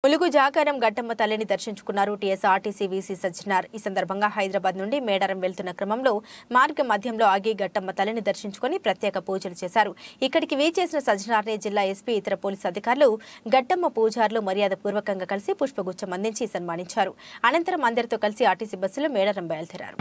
ములుగు జాకారం గట్టమ్మ తల్లిని దర్శించుకున్నారు TSRTC VC Sajjanar. ఈ సందర్భంగా హైదరాబాద్ నుండి మేడారం వెళ్తున్న క్రమంలో మార్గ మధ్యంలో ఆగి గట్టమ్మ తల్లిని దర్శించుకుని ప్రత్యేక పూజలు చేశారు. ఇక్కడికి వీచేసిన సజ్జనార్ని జిల్లా ఎస్పీ, ఇతర పోలీసు అధికారులు, గట్టమ్మ పూజారులు మర్యాదపూర్వకంగా కలిసి పుష్పగుచ్చం అందించి సన్మానించారు. అనంతరం అందరితో కలిసి ఆర్టీసీ బస్సులో మేడారం బయలుదేరారు.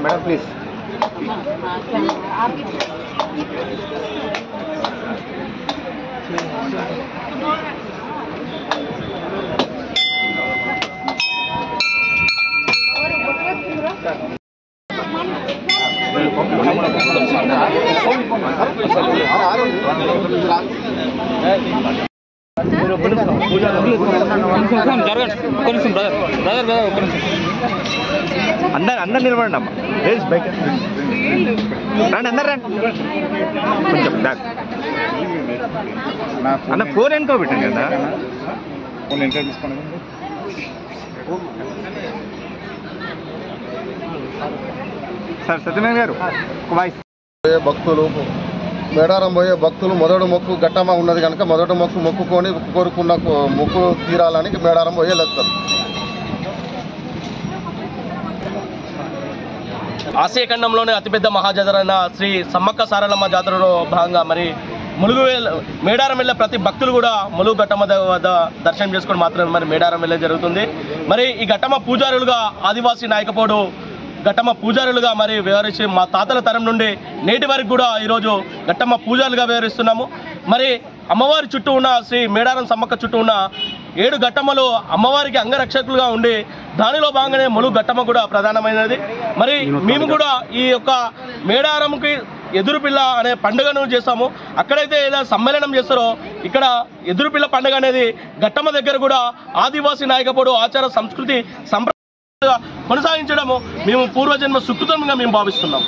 मैडम प्लीज अंदर अंदर निलबडंడి అమ్మ ప్లీజ్ బైక్ రండి అందరూ రండి కొంచెం బ్యాక్ అన్న ఫోన్ ఎన్కో పెట్టండి కదా ఫోన్ ఎన్కో తీసుకోండి సార్ సత్యనారాయణ గారు ఒక వాయిస్ భక్తులు మేడారం పోయే భక్తులు మొదటి మొక్కు గట్టమ్మ ఉన్నది కనుక మొదటి మొక్కు మొక్కుకొని కోరుకున్న మొక్కు తీరాలని మేడారం పోయే వెళ్తారు. ఆసియా ఖండంలోనే అతిపెద్ద మహాజాతర అయిన శ్రీ సమ్మక్క సారలమ్మ జాతరలో భాగంగా మరి ములుగు మేడారం వెళ్ళే ప్రతి భక్తులు కూడా ములుగు గట్టమ్మ వద్ద దర్శనం చేసుకొని మాత్రమే మరి మేడారం వెళ్ళే జరుగుతుంది. మరి ఈ గట్టమ్మ పూజారులుగా ఆదివాసీ నాయకపోడు గట్టమ్మ పూజారులుగా మరి వ్యవహరించి మా తాతల తరం నుండి నేటి వరకు కూడా ఈరోజు గట్టమ్మ పూజారులుగా వ్యవహరిస్తున్నాము. మరి అమ్మవారి చుట్టూ ఉన్న శ్రీ మేడారం సమ్మక్క చుట్టూ ఉన్న 7 గట్టమ్మలు అమ్మవారికి అంగరక్షకులుగా ఉండి దానిలో భాగంగానే ములుగు గట్టమ్మ కూడా ప్రధానమైనది. మరి మేము కూడా ఈ యొక్క మేడారంకి ఎదురుపిల్ల అనే పండుగను చేస్తాము. అక్కడైతే ఏదైనా సమ్మేళనం చేస్తారో ఇక్కడ ఎదురుపిల్ల పండుగ అనేది గట్టమ్మ దగ్గర కూడా ఆదివాసీ నాయకపోడు ఆచార సంస్కృతి కొనసాగించడము మేము పూర్వజన్మ సుకృతంగా మేము భావిస్తున్నాం.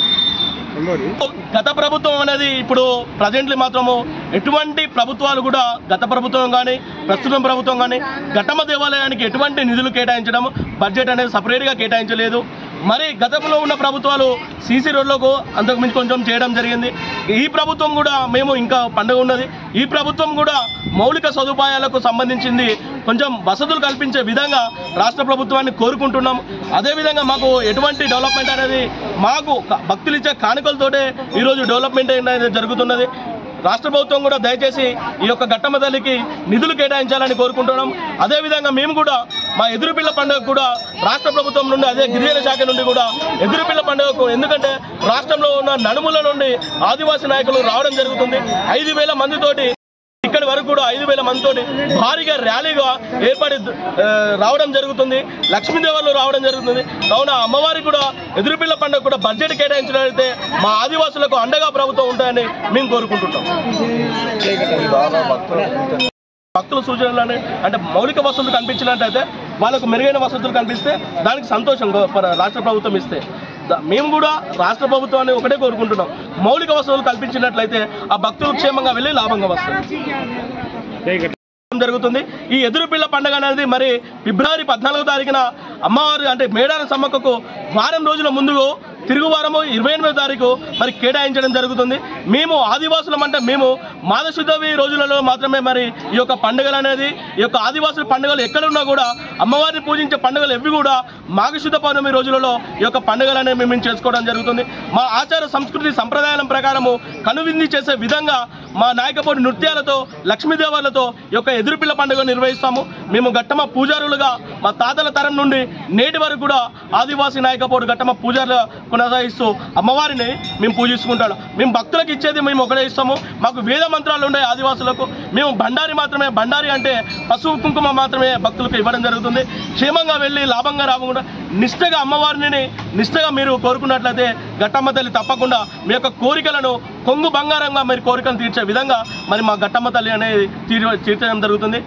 గత ప్రభుత్వం అనేది ఇప్పుడు ప్రజెంట్లీ మాత్రము ఎటువంటి ప్రభుత్వాలు కూడా గత ప్రభుత్వం కానీ ప్రస్తుతం ప్రభుత్వం కానీ గట్టమ్మ దేవాలయానికి ఎటువంటి నిధులు కేటాయించడం బడ్జెట్ అనేది సపరేట్గా కేటాయించలేదు. మరి గతంలో ఉన్న ప్రభుత్వాలు సీసీ రోడ్లకు అంతకుమించి కొంచెం చేయడం జరిగింది. ఈ ప్రభుత్వం కూడా మేము ఇంకా పండుగ ఉన్నది. ఈ ప్రభుత్వం కూడా మౌలిక సదుపాయాలకు సంబంధించింది కొంచెం వసతులు కల్పించే విధంగా రాష్ట్ర ప్రభుత్వాన్ని కోరుకుంటున్నాం. అదేవిధంగా మాకు ఎటువంటి డెవలప్మెంట్ అనేది మాకు భక్తులు ఇచ్చే కానుకలతోటే ఈరోజు డెవలప్మెంట్ అనేది జరుగుతున్నది. రాష్ట్ర ప్రభుత్వం కూడా దయచేసి ఈ యొక్క గట్టమ్మ తల్లికి నిధులు కేటాయించాలని కోరుకుంటున్నాం. అదేవిధంగా మేము కూడా మా ఎదురుపిల్ల పండుగ కూడా రాష్ట్ర ప్రభుత్వం నుండి అదే గిరిజన శాఖ నుండి కూడా ఎదురుపిల్ల పండుగకు, ఎందుకంటే రాష్ట్రంలో ఉన్న నలుమూల నుండి ఆదివాసీ నాయకులు రావడం జరుగుతుంది. 5,000 మందితోటి ఇక్కడి వరకు కూడా 5,000 మందితోటి భారీగా ర్యాలీగా ఏర్పడి రావడం జరుగుతుంది. లక్ష్మీదేవాళ్ళు రావడం జరుగుతుంది. కావున అమ్మవారికి కూడా ఎదురుపిల్ల పండుగ కూడా బడ్జెట్ కేటాయించినట్లయితే మా ఆదివాసులకు అండగా ప్రభుత్వం ఉంటాయని మేము కోరుకుంటున్నాం. భక్తుల సూచనలు అంటే మౌలిక వసతులు కనిపించినట్టయితే వాళ్ళకు మెరుగైన వసతులు కనిపిస్తే దానికి సంతోషం రాష్ట్ర ప్రభుత్వం ఇస్తే. మేము కూడా రాష్ట్ర ప్రభుత్వాన్ని ఒకటే కోరుకుంటున్నాం, మౌలిక వసతులు కల్పించినట్లయితే ఆ భక్తులు క్షేమంగా వెళ్ళి లాభంగా వస్తుంది జరుగుతుంది. ఈ ఎదురుపిల్ల పండుగ అనేది మరి ఫిబ్రవరి 14వ తారీఖున అమ్మవారు అంటే మేడారం సమ్మక్కకు వారం రోజుల ముందు తిరుగువారము 28వ తారీఖు మరి కేటాయించడం జరుగుతుంది. మేము ఆదివాసులం అంటే మేము మాఘశుద్ధవి రోజులలో మాత్రమే మరి ఈ యొక్క పండుగలు అనేది, ఈ యొక్క ఆదివాసుల పండుగలు ఎక్కడున్నా కూడా అమ్మవారిని పూజించే పండుగలు ఎవి కూడా మాఘశుద్ధ పౌర్ణమి రోజులలో ఈ యొక్క పండుగలు అనేవి మేము చేసుకోవడం జరుగుతుంది. మా ఆచార సంస్కృతి సంప్రదాయాల ప్రకారము కనువింది చేసే విధంగా మా నాయకపోడి నృత్యాలతో లక్ష్మీదేవర్లతో ఈ యొక్క ఎదురుపిల్ల పండుగ నిర్వహిస్తాము. మేము గట్టమ్మ పూజారులుగా మా తాతల తరం నుండి నేటి వరకు కూడా ఆదివాసీ నాయకపోడు గట్టమ్మ పూజారులు కొనసాగిస్తూ అమ్మవారిని మేము పూజించుకుంటాము. మేము భక్తులకు ఇచ్చేది మేము ఒకటే ఇస్తాము. మాకు వేద మంత్రాలు ఉండే ఆదివాసులకు మేము బండారి మాత్రమే, బండారి అంటే పసుపు కుంకుమ మాత్రమే భక్తులకు ఇవ్వడం జరుగుతుంది. క్షేమంగా వెళ్ళి లాభంగా రాకుండా నిష్ఠగా అమ్మవారిని నిష్ఠగా మీరు కోరుకున్నట్లయితే గట్టమ్మ తల్లి తప్పకుండా మీ యొక్క కోరికలను కొంగు బంగారంగా మరి కోరికలు తీర్చే విధంగా మరి మా గట్టమ్మ తల్లి అనేది తీర్చడం జరుగుతుంది.